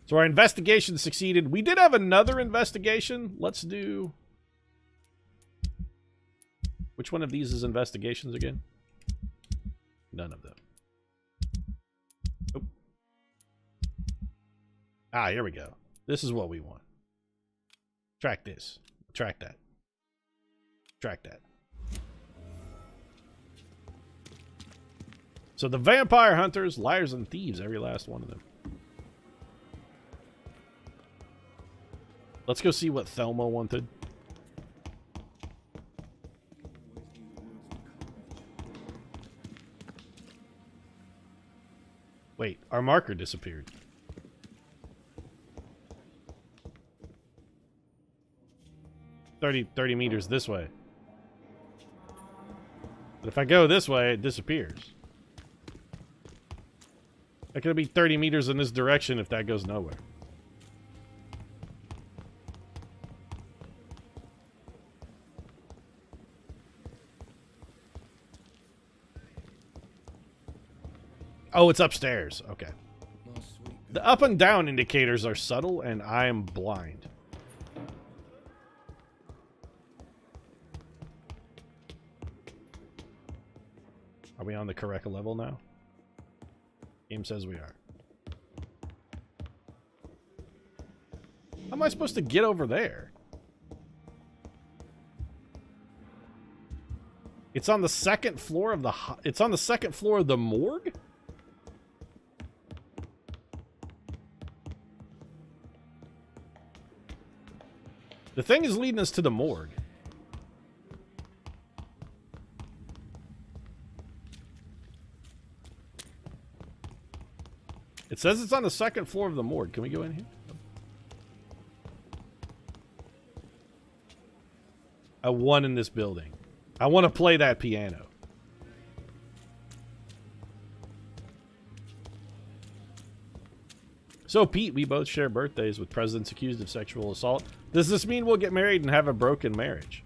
So our investigation succeeded. We did have another investigation. Let's do... Which one of these is investigations again? None of them. Oh. Ah, here we go. This is what we want. Track this. Track that. Track that. So the vampire hunters, liars, and thieves, every last one of them. Let's go see what Thelma wanted. Wait, our marker disappeared. Thirty meters this way. But if I go this way, it disappears. That could be 30 meters in this direction if that goes nowhere. Oh, it's upstairs. Okay. The up and down indicators are subtle, and I am blind. Are we on the correct level now? Game says we are. How am I supposed to get over there? It's on the second floor of the... It's on the second floor of the morgue? The thing is leading us to the morgue. It says it's on the second floor of the morgue. Can we go in here? I won in this building. I want to play that piano. So, Pete, we both share birthdays with presidents accused of sexual assault. Does this mean we'll get married and have a broken marriage?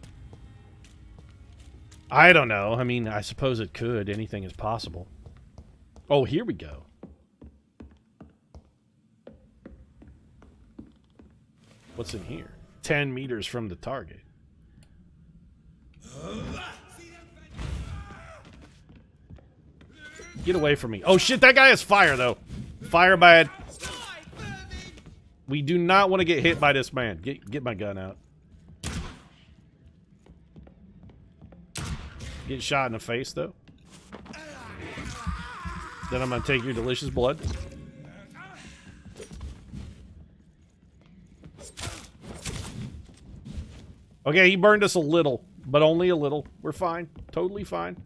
I don't know. I mean, I suppose it could. Anything is possible. Oh, here we go. What's in here? 10 meters from the target. Get away from me. Oh, shit, that guy has fire, though. Fire bad. We do not want to get hit by this man. Get my gun out. Get shot in the face, though. Then I'm going to take your delicious blood. Okay, he burned us a little, but only a little. We're fine. Totally fine.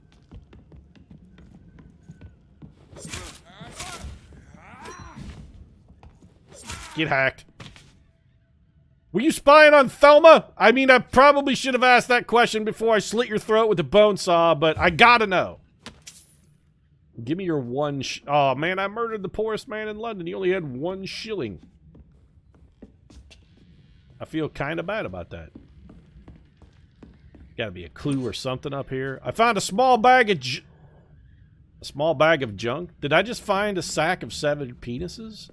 Get hacked. Were you spying on Thelma? I mean, I probably should have asked that question before I slit your throat with a bone saw, but I gotta know. Give me your one oh, man, I murdered the poorest man in London. He only had 1 shilling. I feel kind of bad about that. Gotta be a clue or something up here. I found a small bag of junk. Did I just find a sack of 7 penises?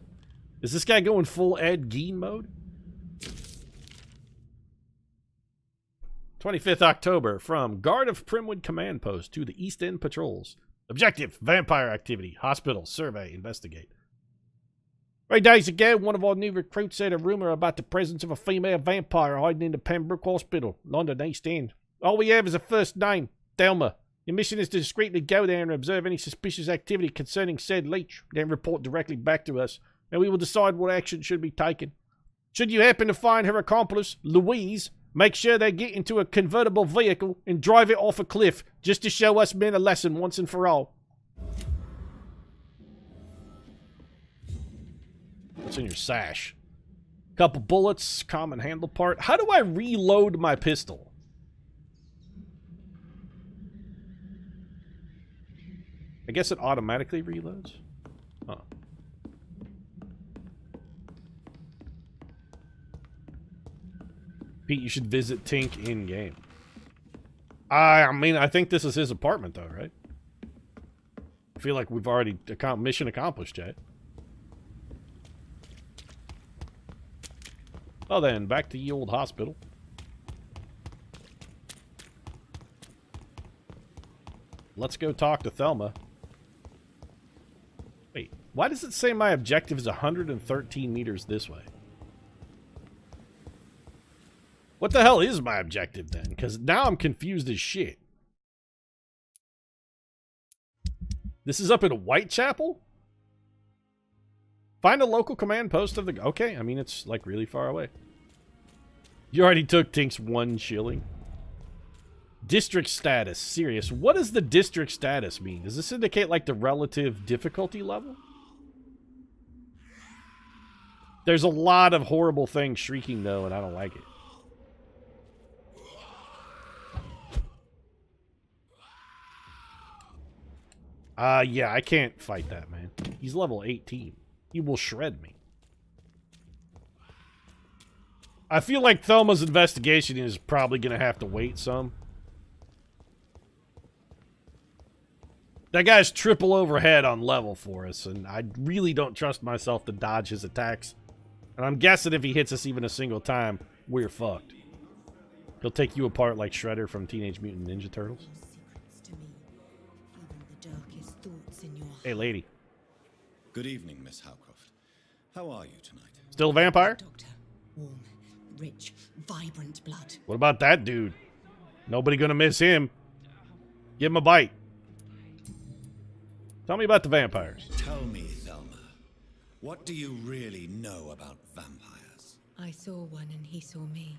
Is this guy going full Ed Gein mode? 25th October, from Guard of Primwood Command Post to the East End Patrols. Objective, vampire activity. Hospital, survey, investigate. Right, days ago, one of our new recruits said a rumor about the presence of a female vampire hiding in the Pembroke Hospital, London East End. All we have is a first name, Thelma. Your mission is to discreetly go there and observe any suspicious activity concerning said leech, then report directly back to us, and we will decide what action should be taken. Should you happen to find her accomplice, Louise, make sure they get into a convertible vehicle and drive it off a cliff, just to show us men a lesson once and for all. What's in your sash? Couple bullets, common handle part. How do I reload my pistol? I guess it automatically reloads. Huh. Pete, you should visit Tink in-game. I mean, I think this is his apartment, though, right? I feel like we've already mission accomplished, Jay. Well then, back to ye old hospital. Let's go talk to Thelma. Wait, why does it say my objective is 113 meters this way? What the hell is my objective then? Because now I'm confused as shit. This is up in Whitechapel? Find a local command post of the... Okay, I mean, it's like really far away. You already took Tink's 1 shilling. District status. Serious. What does the district status mean? Does this indicate like the relative difficulty level? There's a lot of horrible things shrieking though, and I don't like it. Yeah, I can't fight that, man. He's level 18. He will shred me. I feel like Thelma's investigation is probably going to have to wait some. That guy's triple overhead on level for us, and I really don't trust myself to dodge his attacks. And I'm guessing if he hits us even a single time, we're fucked. He'll take you apart like Shredder from Teenage Mutant Ninja Turtles. Hey, lady. Good evening, Miss Howcroft. How are you tonight? Still a vampire? Doctor, warm, rich, vibrant blood. What about that dude? Nobody gonna miss him. Give him a bite. Tell me about the vampires. Tell me, Thelma, what do you really know about vampires? I saw one and he saw me.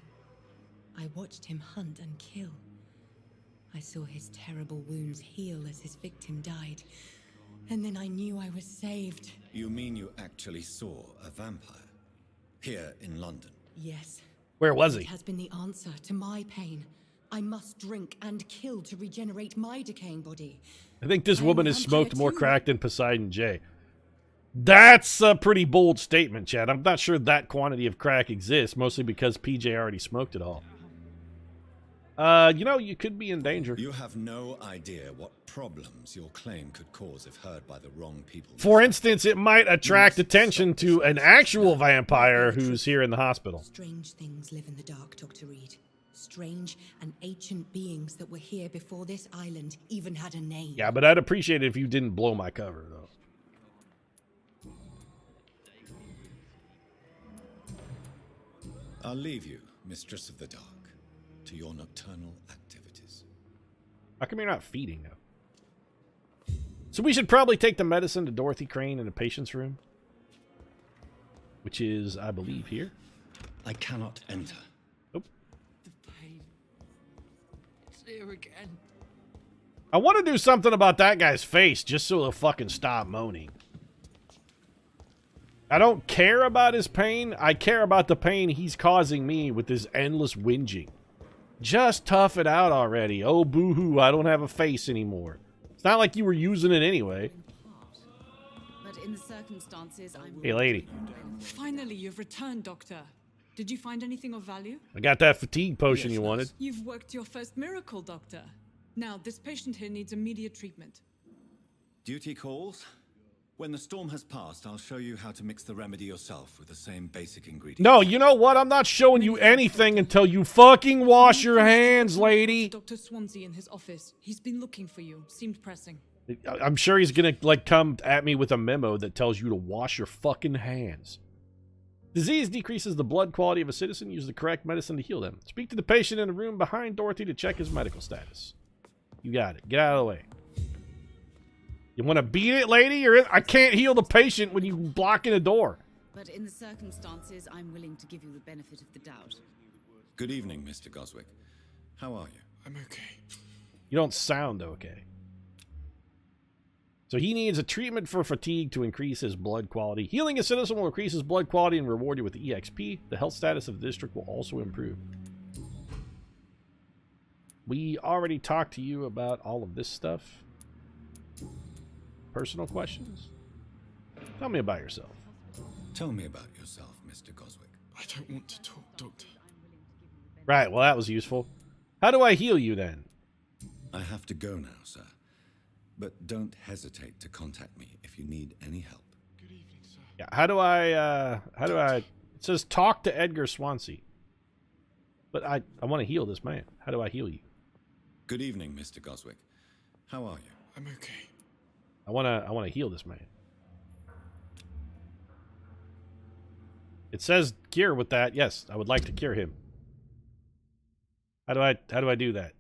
I watched him hunt and kill. I saw his terrible wounds heal as his victim died. And then I knew I was saved. You mean you actually saw a vampire? Here in London? Yes. Where was he? It has been the answer to my pain. I must drink and kill to regenerate my decaying body. I think this woman has smoked more too. crack than Poseidon J. That's a pretty bold statement, Chad. I'm not sure that quantity of crack exists, mostly because PJ already smoked it all. You know, you could be in danger. You have no idea what problems your claim could cause if heard by the wrong people. For instance, it might attract attention to an actual vampire who's here in the hospital. Strange things live in the dark, Dr. Reed. Strange and ancient beings that were here before this island even had a name. Yeah, but I'd appreciate it if you didn't blow my cover, though. I'll leave you, Mistress of the Dark, to your nocturnal activities. How come you're not feeding, though? So we should probably take the medicine to Dorothy Crane in the patient's room. Which is, I believe, here. I cannot enter. Nope. The pain. It's here again. I want to do something about that guy's face just so he'll fucking stop moaning. I don't care about his pain. I care about the pain he's causing me with his endless whinging. Just tough it out already. Oh, boo-hoo, I don't have a face anymore. It's not like you were using it anyway. But in the circumstances, I'm... Hey, lady. Finally, you've returned, Doctor. Did you find anything of value? I got that fatigue potion you wanted. You've worked your first miracle, Doctor. Now, this patient here needs immediate treatment. Duty calls. When the storm has passed, I'll show you how to mix the remedy yourself with the same basic ingredients. No, you know what? I'm not showing you anything until you fucking wash your hands, lady. Dr. Swansea in his office. He's been looking for you. Seemed pressing. I'm sure he's gonna, like, come at me with a memo that tells you to wash your fucking hands. Disease decreases the blood quality of a citizen. Use the correct medicine to heal them. Speak to the patient in the room behind Dorothy to check his medical status. You got it. Get out of the way. You want to beat it, lady? I can't heal the patient when you blocking the door. But in the circumstances, I'm willing to give you the benefit of the doubt. Good evening, Mr. Goswick. How are you? I'm okay. You don't sound okay. So he needs a treatment for fatigue to increase his blood quality. Healing a citizen will increase his blood quality and reward you with the EXP. The health status of the district will also improve. We already talked to you about all of this stuff. Personal questions? Tell me about yourself. Tell me about yourself, Mr. Goswick. I don't want to talk, Doctor. Right, well that was useful. How do I heal you then? I have to go now, sir. But don't hesitate to contact me if you need any help. Good evening, sir. Yeah, how do I It says talk to Edgar Swansea. But I want to heal this man. How do I heal you? Good evening, Mr. Goswick. How are you? I'm okay. I want to heal this man. It says cure with that. Yes, I would like to cure him. How do I do that?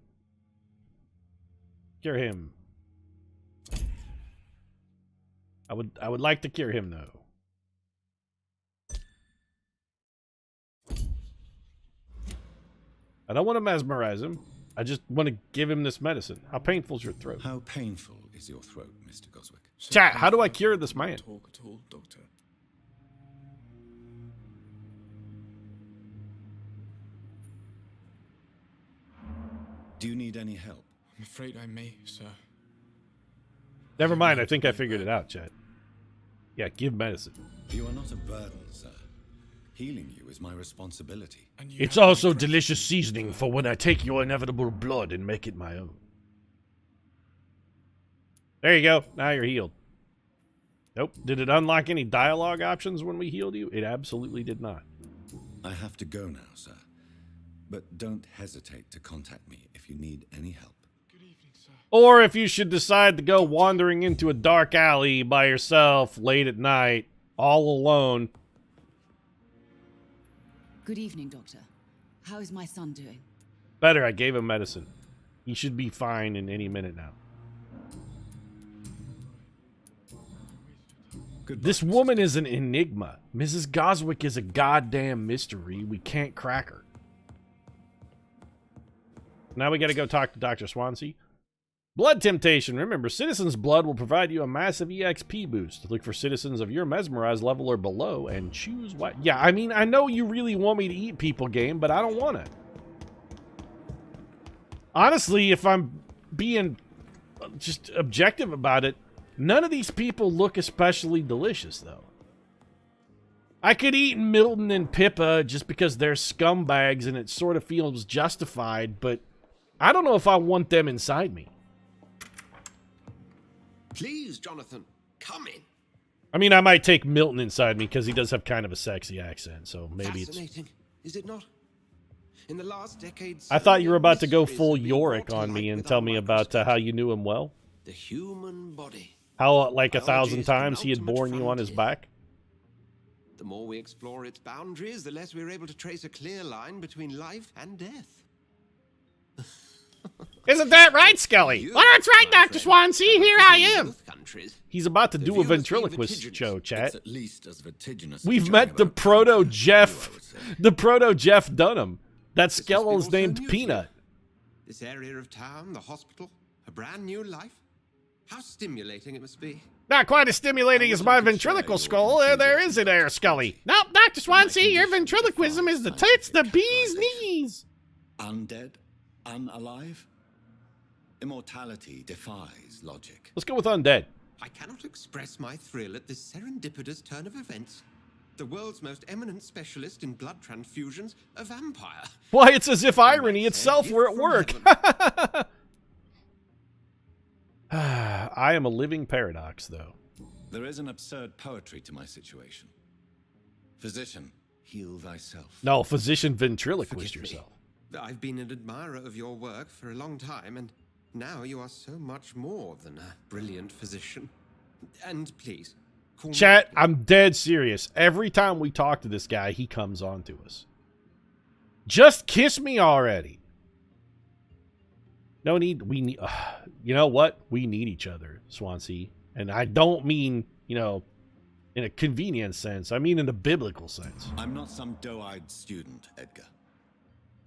Cure him. I would like to cure him though. I don't want to mesmerize him. I just want to give him this medicine. How painful is your throat? How painful is your throat, Mr. Goswick? Chat, how do I cure this man? Talk at all, Doctor. Do you need any help? I'm afraid I may, sir. Never mind, I think I figured it out, chat. Yeah, give medicine. You are not a burden, sir. Healing you is my responsibility. And you It's have also me corrected. delicious seasoning for when I take your inevitable blood and make it my own. There you go. Now you're healed. Nope. Did it unlock any dialogue options when we healed you? It absolutely did not. I have to go now, sir. But don't hesitate to contact me if you need any help. Good evening, sir. Or if you should decide to go wandering into a dark alley by yourself late at night, all alone. Good evening, Doctor. How is my son doing? Better, I gave him medicine. He should be fine in any minute now. Goodbye, This Mrs. woman is an enigma. Mrs. Goswick is a goddamn mystery. We can't crack her. Now we gotta go talk to Dr. Swansea. Blood temptation. Remember, Citizen's Blood will provide you a massive EXP boost. Look for citizens of your mesmerized level or below and choose what. Yeah, I mean, I know you really want me to eat people, game, but I don't want to. Honestly, if I'm being just objective about it, none of these people look especially delicious, though. I could eat Milton and Pippa just because they're scumbags and it sort of feels justified, but I don't know if I want them inside me. Please, Jonathan, come in. I mean, I might take Milton inside me because he does have kind of a sexy accent, so maybe it's... Fascinating, is it not? In the last decades, I thought you were about to go mysteries full have been Yorick brought to on me light and with tell our me about how you knew him well. the human body. How, like, Biology 1,000 is the times he had ultimate borne you on his frontier. back. The more we explore its boundaries, the less we're able to trace a clear line between life and death. Isn't that right, Skelly? You, Well, that's right, my Dr. friend, Swansea. have Here I seen am. both countries. He's about to The do a view must be ventriloquist vertiginous. show, chat. It's at least as vertiginous. We've as met chatting the about proto cancer, Jeff, I would say. the proto Jeff Dunham. That This must be Skell's also named new to you. Peanut. This area of town, the hospital, a brand new life. How stimulating it must be. Not quite as stimulating as my ventriloquial skull. There isn't there, Scully. Nope, Dr. Swansea, your ventriloquism is the tits, the bee's knees. Undead? Unalive? Immortality defies logic. Let's go with undead. I cannot express my thrill at this serendipitous turn of events. The world's most eminent specialist in blood transfusions, a vampire. Why, it's as if irony say, itself gift were at from work. heaven. I am a living paradox, though. There is an absurd poetry to my situation. Physician, heal thyself. No, physician ventriloquist Forgive me. yourself. I've been an admirer of your work for a long time, and now you are so much more than a brilliant physician. And please, call me Chat, Edgar. I'm dead serious. Every time we talk to this guy, he comes on to us. Just kiss me already. No need. We need. You know what? We need each other, Swansea. And I don't mean, you know, in a convenient sense. I mean in a biblical sense. I'm not some doe-eyed student, Edgar.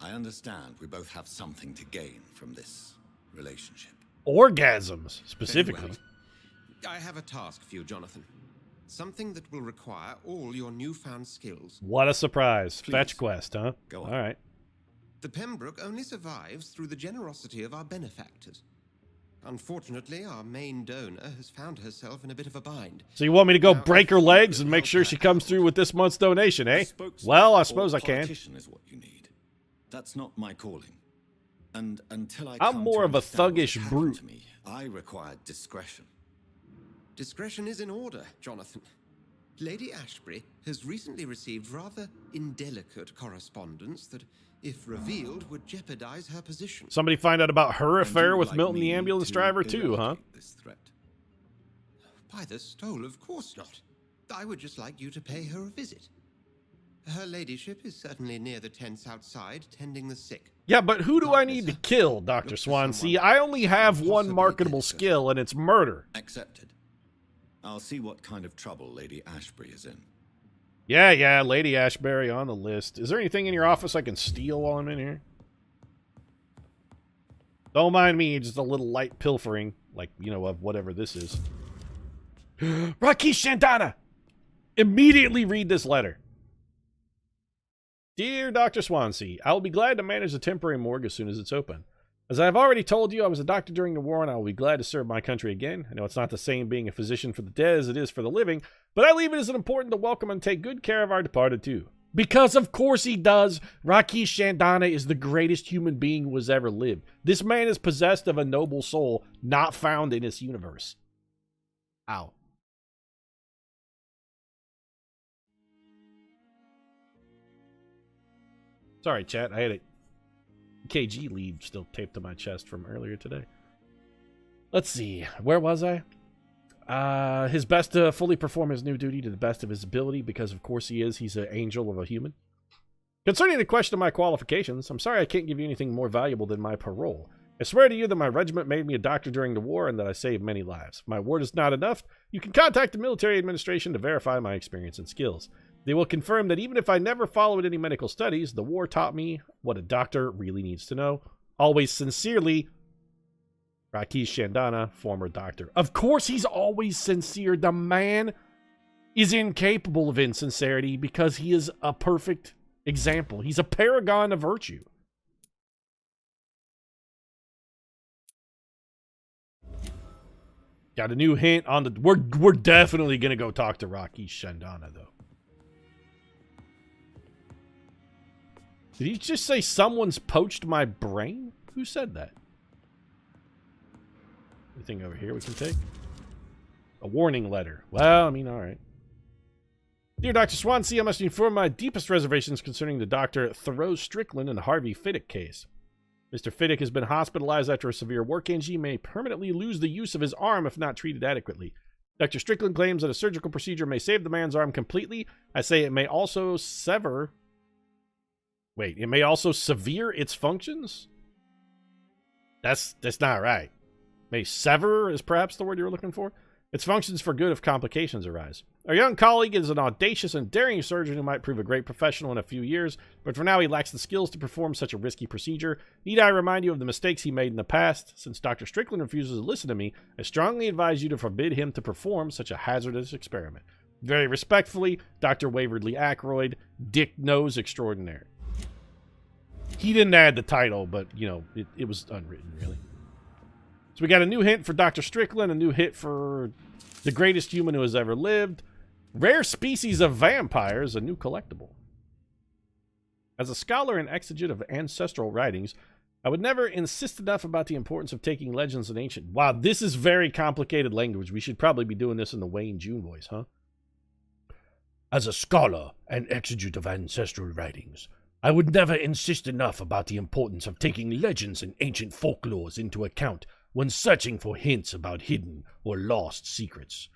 I understand we both have something to gain from this relationship. Orgasms, Very specifically. well. I have a task for you, Jonathan. Something that will require all your newfound skills. What a surprise. Please. Fetch quest, huh? Go on. All right. The Pembroke only survives through the generosity of our benefactors. Unfortunately, our main donor has found herself in a bit of a bind. So you want me to go Now, break her I think legs that and make help sure her she comes out. through with this month's donation, eh? A spokesman Well, I or suppose I can. politician is what you need. That's not my calling. And until I I'm come more to of a understand what thuggish happened brute. to me, I required discretion. Discretion is in order, Jonathan. Lady Ashbury has recently received rather indelicate correspondence that, if revealed, would jeopardize her position. Somebody find out about her And affair you'd with like Milton the me ambulance to driver too, huh? eradicate this threat? By the stole, of course not. I would just like you to pay her a visit. Her ladyship is certainly near the tents outside, tending the sick. Yeah, but who do I need to kill, Dr. Look for Swansea? someone I only have one possibly marketable get skill, and it's murder. Accepted. I'll see what kind of trouble Lady Ashbury is in. Yeah, Lady Ashbury on the list. Is there anything in your office I can steal while I'm in here? Don't mind me, just a little light pilfering, like, you know, of whatever this is. Rakesh Shandana! Immediately read this letter. Dear Dr. Swansea, I will be glad to manage the temporary morgue as soon as it's open. As I have already told you, I was a doctor during the war, and I will be glad to serve my country again. I know it's not the same being a physician for the dead as it is for the living, but I believe it is important to welcome and take good care of our departed too. Because of course he does. Rakesh Shandana is the greatest human being who has ever lived. This man is possessed of a noble soul not found in this universe. Ow. Sorry, chat. I had a KG lead still taped to my chest from earlier today. Let's see. Where was I? His best to fully perform his new duty to the best of his ability, because of course he is. He's an angel of a human. Concerning the question of my qualifications, I'm sorry I can't give you anything more valuable than my parole. I swear to you that my regiment made me a doctor during the war and that I saved many lives. If my word is not enough, you can contact the military administration to verify my experience and skills. They will confirm that even if I never followed any medical studies, the war taught me what a doctor really needs to know. Always sincerely, Rakesh Shandana, former doctor. Of course he's always sincere. The man is incapable of insincerity because he is a perfect example. He's a paragon of virtue. Got a new hint on the... We're definitely going to go talk to Rakesh Shandana, though. Did he just say someone's poached my brain? Who said that? Anything over here we can take? A warning letter. Well, I mean, alright. Dear Dr. Swansea, I must inform my deepest reservations concerning the Dr. Thoreau Strickland and Harvey Fiddick case. Mr. Fiddick has been hospitalized after a severe work injury, may permanently lose the use of his arm if not treated adequately. Dr. Strickland claims that a surgical procedure may save the man's arm completely. I say it may also sever... Wait, it may also sever its functions? That's not right. May sever is perhaps the word you were looking for? Its functions for good if complications arise. Our young colleague is an audacious and daring surgeon who might prove a great professional in a few years, but for now he lacks the skills to perform such a risky procedure. Need I remind you of the mistakes he made in the past? Since Dr. Strickland refuses to listen to me, I strongly advise you to forbid him to perform such a hazardous experiment. Very respectfully, Dr. Waverly Ackroyd, Dick Nose Extraordinaire. He didn't add the title, but, you know, it was unwritten, really. So we got a new hint for Dr. Strickland, a new hit for the greatest human who has ever lived. Rare species of vampires, a new collectible. As a scholar and exegete of ancestral writings, I would never insist enough about the importance of taking legends and ancient... Wow, this is very complicated language. We should probably be doing this in the Wayne June voice, huh? As a scholar and exegete of ancestral writings, I would never insist enough about the importance of taking legends and ancient folklores into account when searching for hints about hidden or lost secrets.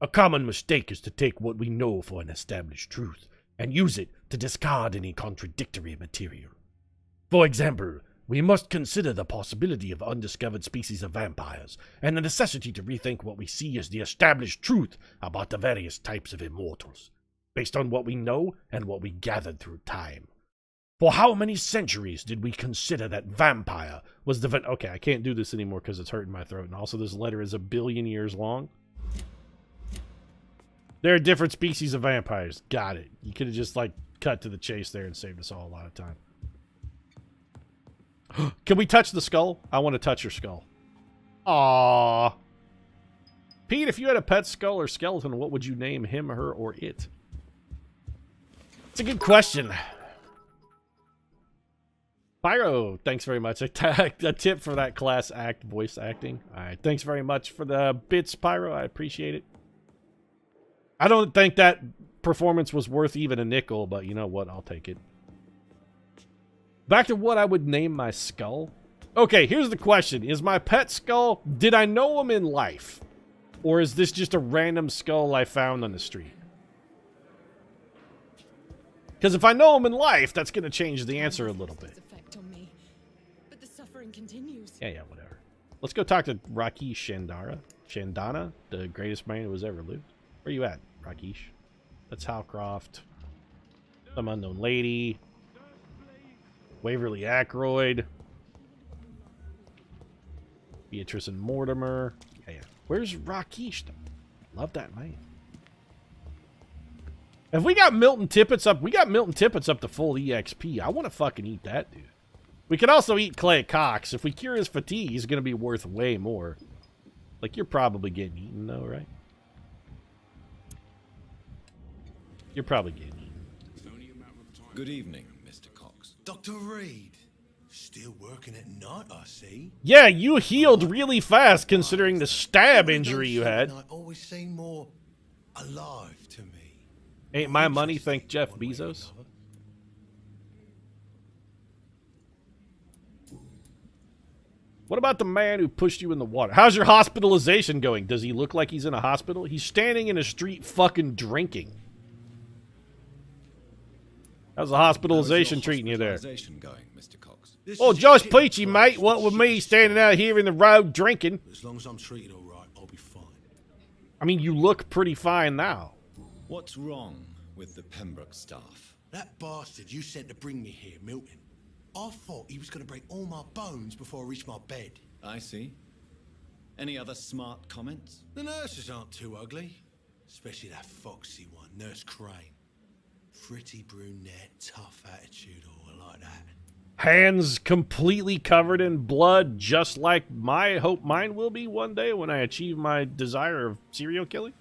A common mistake is to take what we know for an established truth and use it to discard any contradictory material. For example, we must consider the possibility of undiscovered species of vampires and the necessity to rethink what we see as the established truth about the various types of immortals, based on what we know and what we gathered through time. For how many centuries did we consider that vampire was the... Okay, I can't do this anymore because it's hurting my throat. And also this letter is 1 billion years long. There are different species of vampires. Got it. You could have just, like, cut to the chase there and saved us all a lot of time. Can we touch the skull? I want to touch your skull. Aww. Pete, if you had a pet skull or skeleton, what would you name him, her, or it? It's a good question. Pyro, thanks very much. A tip for that class act voice acting. All right, thanks very much for the bits, Pyro. I appreciate it. I don't think that performance was worth even a nickel, but you know what? I'll take it. Back to what I would name my skull. Okay, here's the question. Is my pet skull, did I know him in life? Or is this just a random skull I found on the street? Because if I know him in life, that's going to change the answer a little bit. Effect on me, but the suffering continues. Yeah, whatever. Let's go talk to Rakesh Chandana, the greatest man who has ever lived. Where you at, Rakesh? That's Halcroft. Some unknown lady. Waverly Ackroyd. Beatrice and Mortimer. Yeah. Where's Rakesh? Love that man. If we got Milton Tippets up, to full EXP. I want to fucking eat that, dude. We could also eat Clay Cox. If we cure his fatigue, he's going to be worth way more. Like, you're probably getting eaten, though, right? You're probably getting eaten. Good evening, Mr. Cox. Dr. Reed. Still working at night, I see. Yeah, you healed really fast considering the stab injury you had. I always seem more alive to me. Ain't my money, thank Jeff Bezos. What about the man who pushed you in the water? How's your hospitalization going? Does he look like he's in a hospital? He's standing in a street fucking drinking. How's the hospitalization treating you there? Hospitalization going, Mr. Cox? Oh, Josh Peachy, mate. What with me standing out here in the road drinking? As long as I'm treated all right, I'll be fine. I mean, you look pretty fine now. What's wrong with the Pembroke staff? That bastard you sent to bring me here, Milton. I thought he was going to break all my bones before I reached my bed. I see. Any other smart comments? The nurses aren't too ugly. Especially that foxy one, Nurse Crane. Pretty brunette, tough attitude, all like that. Hands completely covered in blood, just like I hope mine will be one day when I achieve my desire of serial killing.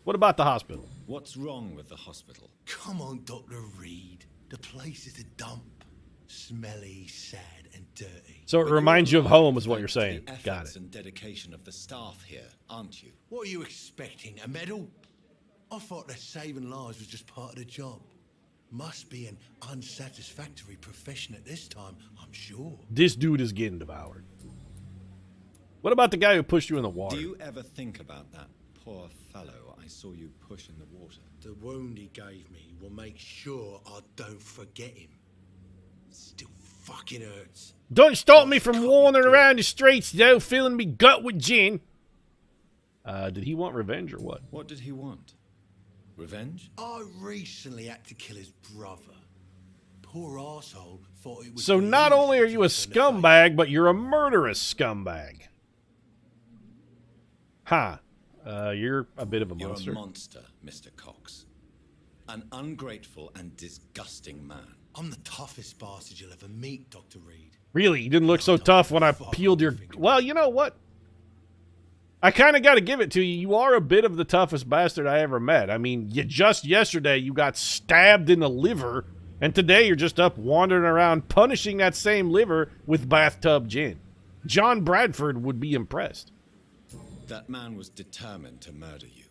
What about the hospital? What's wrong with the hospital? Come on, Dr. Reed. The place is a dump. Smelly, sad, and dirty. So it reminds you of home is what you're saying. The Got efforts it. and dedication of the staff here, aren't you? What are you expecting, a medal? I thought that saving lives was just part of the job. Must be an unsatisfactory profession at this time, I'm sure. This dude is getting devoured. What about the guy who pushed you in the water? Do you ever think about that poor fellow I saw you push in the water? The wound he gave me will make sure I don't forget him. Still fucking hurts. Don't stop me from wandering around the streets, though, filling me gut with gin. Did he want revenge or what? What did he want? Revenge? I recently had to kill his brother. Poor arsehole thought it was... So not only are you a scumbag, but you're a murderous scumbag. Huh. You're a bit of a monster. You're a monster, Mr. Cox. An ungrateful and disgusting man. I'm the toughest bastard you'll ever meet, Dr. Reed. Really? You didn't look so tough when I peeled your... Well, you know what? I kind of got to give it to you. You are a bit of the toughest bastard I ever met. I mean, just yesterday you got stabbed in the liver, and today you're just up wandering around punishing that same liver with bathtub gin. John Bradford would be impressed. That man was determined to murder you.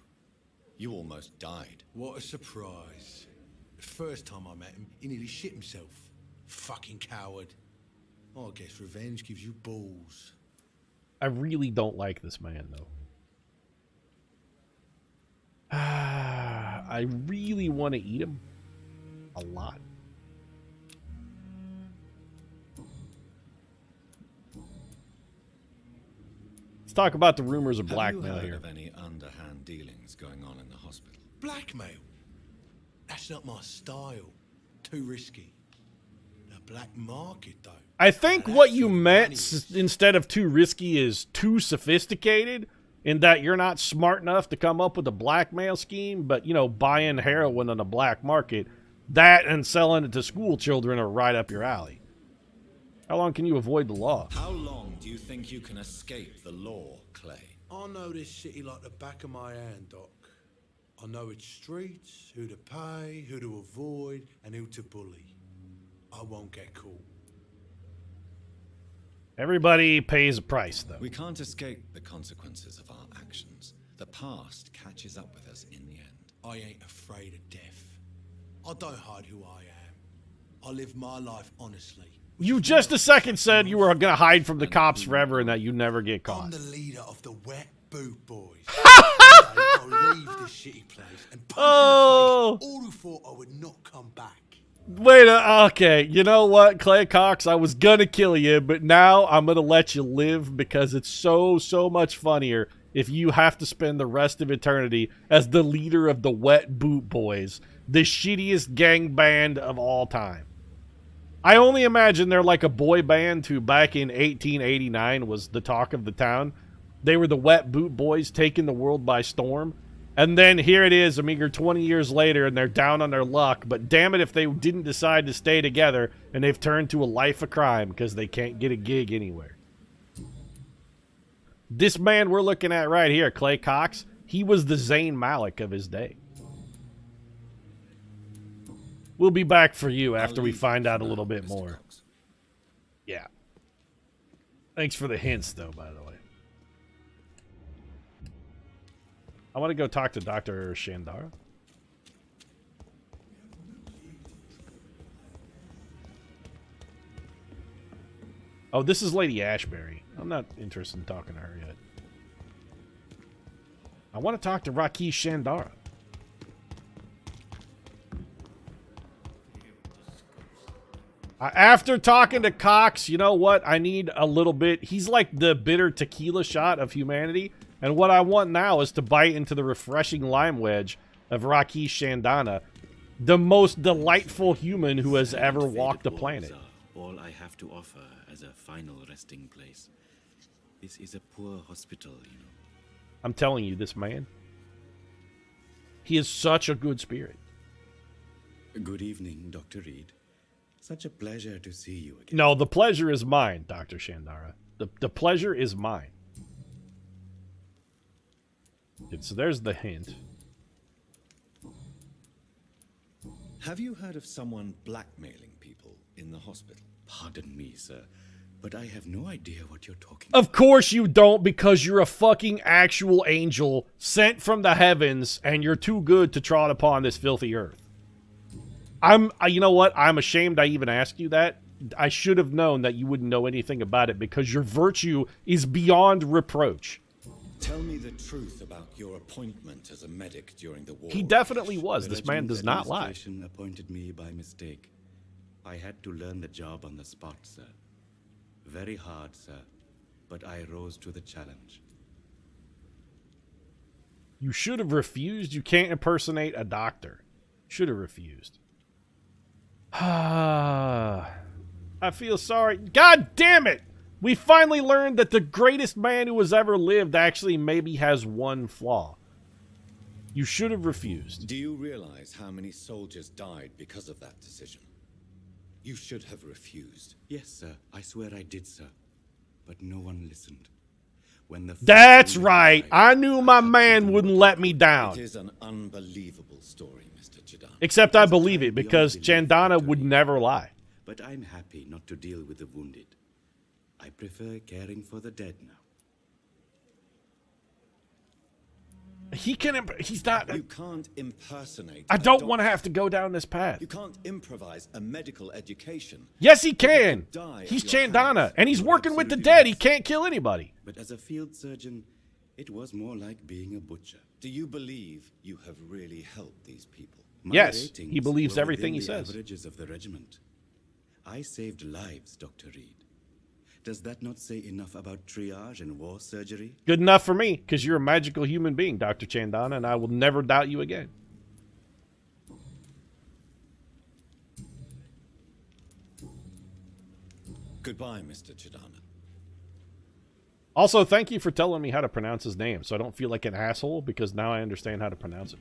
You almost died. What a surprise. The first time I met him, he nearly shit himself. Fucking coward. I guess revenge gives you balls. I really don't like this man, though. I really want to eat him. A lot. Let's talk about the rumors of blackmail Have you here. heard of any underhand dealings going on in the hospital? Blackmail? That's not my style. Too risky. The black market, though. I think what you meant instead of too risky is too sophisticated, in that you're not smart enough to come up with a blackmail scheme, but, you know, buying heroin on the black market, that and selling it to school children are right up your alley. How long can you avoid the law? How long do you think you can escape the law, Clay? I know this city like the back of my hand, Doc. I know its streets, who to pay, who to avoid, and who to bully. I won't get caught. Everybody pays a price, though. We can't escape the consequences of our actions. The past catches up with us in the end. I ain't afraid of death. I don't hide who I am. I live my life honestly. You just a second said you were gonna hide from the cops forever and that you never get caught. I'm the leader of the Wet Boot Boys. I'll leave this shitty place and punch in the face all who thought I would not come back. Wait, okay. You know what, Clay Cox? I was gonna kill you, but now I'm gonna let you live because it's so much funnier if you have to spend the rest of eternity as the leader of the Wet Boot Boys, the shittiest gang band of all time. I only imagine they're like a boy band who back in 1889 was the talk of the town. They were the Wet Boot Boys taking the world by storm. And then here it is a meager 20 years later and they're down on their luck. But damn it if they didn't decide to stay together and they've turned to a life of crime because they can't get a gig anywhere. This man we're looking at right here, Clay Cox, he was the Zayn Malik of his day. We'll be back for you after we find out a little bit more. Yeah. Thanks for the hints, though, by the way. I want to go talk to Dr. Shandara. Oh, this is Lady Ashbury. I'm not interested in talking to her yet. I want to talk to Rakesh Shandara. After talking to Cox, you know what? I need a little bit. He's like the bitter tequila shot of humanity. And what I want now is to bite into the refreshing lime wedge of Rakesh Shandana, the most delightful human who has ever walked the planet. All I have to offer as a final resting place. This is a poor hospital, you know. I'm telling you, this man, he is such a good spirit. Good evening, Dr. Reed. Such a pleasure to see you again. No, the pleasure is mine, Dr. Shandara. The pleasure is mine. So there's the hint. Have you heard of someone blackmailing people in the hospital? Pardon me, sir, but I have no idea what you're talking about. Of course you don't, because you're a fucking actual angel sent from the heavens, and you're too good to trod upon this filthy earth. You know what? I'm ashamed I even asked you that. I should have known that you wouldn't know anything about it, because your virtue is beyond reproach. Tell me the truth about your appointment as a medic during the war. He definitely was. This man does not lie. The administration appointed me by mistake. I had to learn the job on the spot, sir. Very hard, sir, but I rose to the challenge. You should have refused. You can't impersonate a doctor. Should have refused. I feel sorry. God damn it! We finally learned that the greatest man who has ever lived actually maybe has one flaw. You should have refused. Do you realize how many soldiers died because of that decision? You should have refused. Yes, sir. I swear I did, sir. But no one listened. When the That's right. I knew my man wouldn't let me down. It is an unbelievable story, Mr. Chandana. Except I believe it, because Chandana would never lie. But I'm happy not to deal with the wounded. I prefer caring for the dead now. He's not. You can't impersonate. I don't want to have to go down this path. You can't improvise a medical education. Yes, he can. He's Chandana, and he's working with the dead. He can't kill anybody. But as a field surgeon, it was more like being a butcher. Do you believe you have really helped these people? Yes, he believes everything he says. Averages of the regiment. I saved lives, Dr. Reed. Does that not say enough about triage and war surgery? Good enough for me, because you're a magical human being, Dr. Chandana, and I will never doubt you again. Goodbye, Mr. Chandana. Also, thank you for telling me how to pronounce his name, so I don't feel like an asshole, because now I understand how to pronounce it.